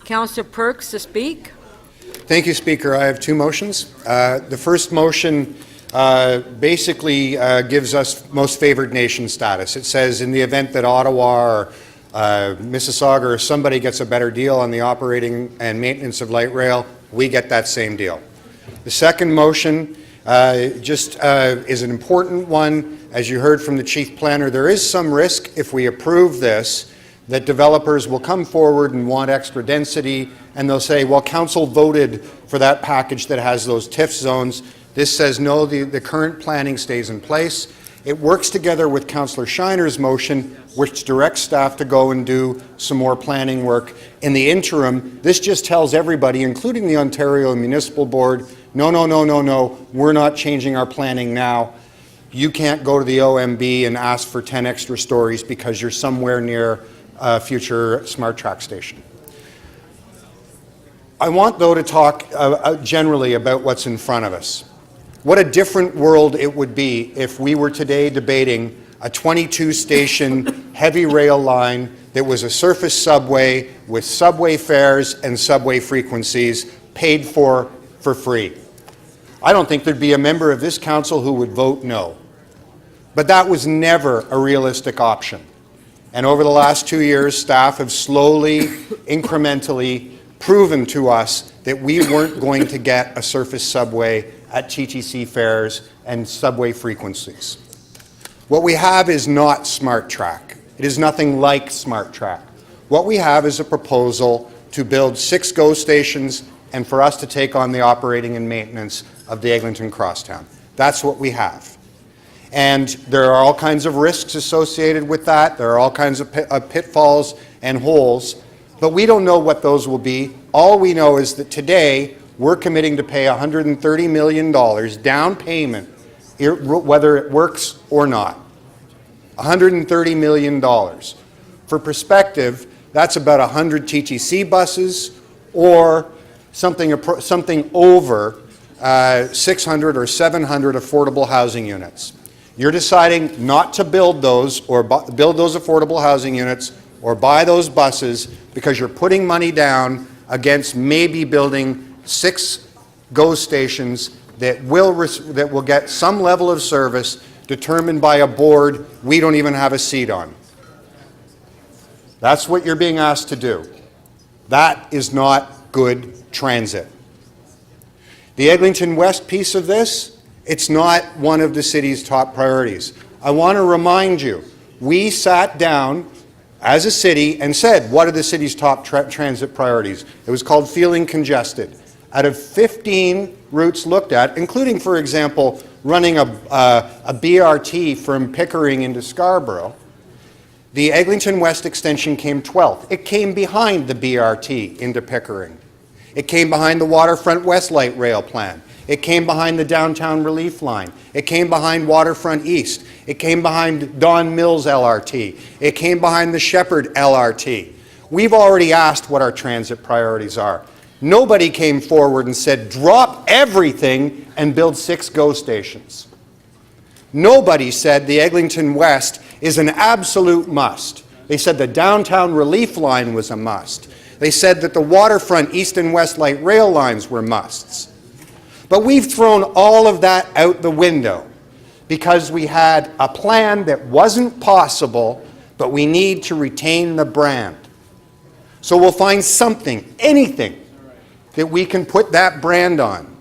Councillor Perks to speak. Thank you, Speaker. I have two motions. The first motion basically gives us most favoured nation status. It says in the event that Ottawa or Mississauga or somebody gets a better deal on the operating and maintenance of light rail, we get that same deal. The second motion is an important one. As you heard from the Chief Planner, there is some risk if we approve this that developers will come forward and want extra density, and they'll say, well, council voted for that package that has those TIF zones. This says no, the current planning stays in place. It works together with Councillor Shiner's motion, which directs staff to go and do some more planning work. In the interim, this just tells everybody, including the Ontario Municipal Board, no, no, no, no, no, we're not changing our planning now. You can't go to the OMB and ask for 10 extra stories because you're somewhere near a future SmartTrack station. I want, though, to talk generally about what's in front of us. What a different world it would be if we were today debating a 22-station heavy rail line that was a surface subway with subway fares and subway frequencies paid for free. I don't think there'd be a member of this council who would vote no. But that was never a realistic option. And over the last 2 years, staff have slowly, incrementally proven to us that we weren't going to get a surface subway at TTC fares and subway frequencies. What we have is not SmartTrack. It is nothing like SmartTrack. What we have is a proposal to build 6 GO stations and for us to take on the operating and maintenance of the Eglinton Crosstown. That's what we have. And there are all kinds of risks associated with that. There are all kinds of pitfalls and holes, but we don't know what those will be. All we know is that today we're committing to pay $130 million down payment, whether it works or not. $130 million. For perspective, that's about 100 TTC buses or something over 600 or 700 affordable housing units. You're deciding not to build those or build those affordable housing units or buy those buses because you're putting money down against maybe building 6 GO stations that will get some level of service determined by a board we don't even have a seat on. That's what you're being asked to do. That is not good transit. The Eglinton West piece of this, it's not one of the city's top priorities. I want to remind you, we sat down as a city and said, what are the city's top transit priorities? It was called feeling congested. Out of 15 routes looked at, including, for example, running a BRT from Pickering into Scarborough, the Eglinton West extension came 12th. It came behind the BRT into Pickering. It came behind the Waterfront West Light Rail Plan. It came behind the Downtown Relief Line. It came behind Waterfront East. It came behind Don Mills LRT. It came behind the Shepherd LRT. We've already asked what our transit priorities are. Nobody came forward and said, drop everything and build 6 GO stations. Nobody said the Eglinton West is an absolute must. They said the Downtown Relief Line was a must. They said that the Waterfront East and West Light Rail Lines were musts. But we've thrown all of that out the window because we had a plan that wasn't possible, but we need to retain the brand. So we'll find something, anything, that we can put that brand on.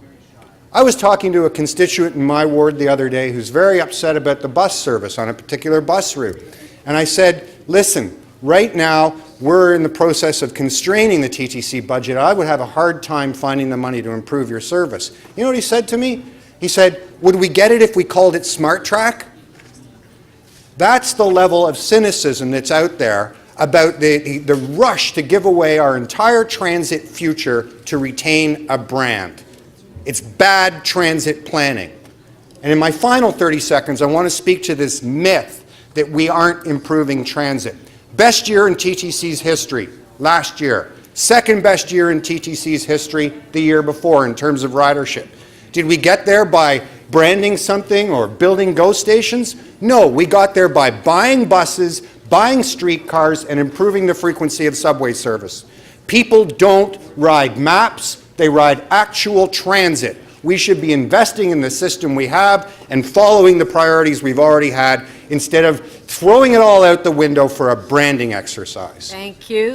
I was talking to a constituent in my ward the other day who's very upset about the bus service on a particular bus route. And I said, listen, right now we're in the process of constraining the TTC budget. I would have a hard time finding the money to improve your service. You know what he said to me? He said, would we get it if we called it SmartTrack? That's the level of cynicism that's out there about the rush to give away our entire transit future to retain a brand. It's bad transit planning. And in my final 30 seconds, I want to speak to this myth that we aren't improving transit. Best year in TTC's history, last year. Second best year in TTC's history the year before in terms of ridership. Did we get there by branding something or building GO stations? No, we got there by buying buses, buying streetcars, and improving the frequency of subway service. People don't ride maps, they ride actual transit. We should be investing in the system we have and following the priorities we've already had instead of throwing it all out the window for a branding exercise. Thank you.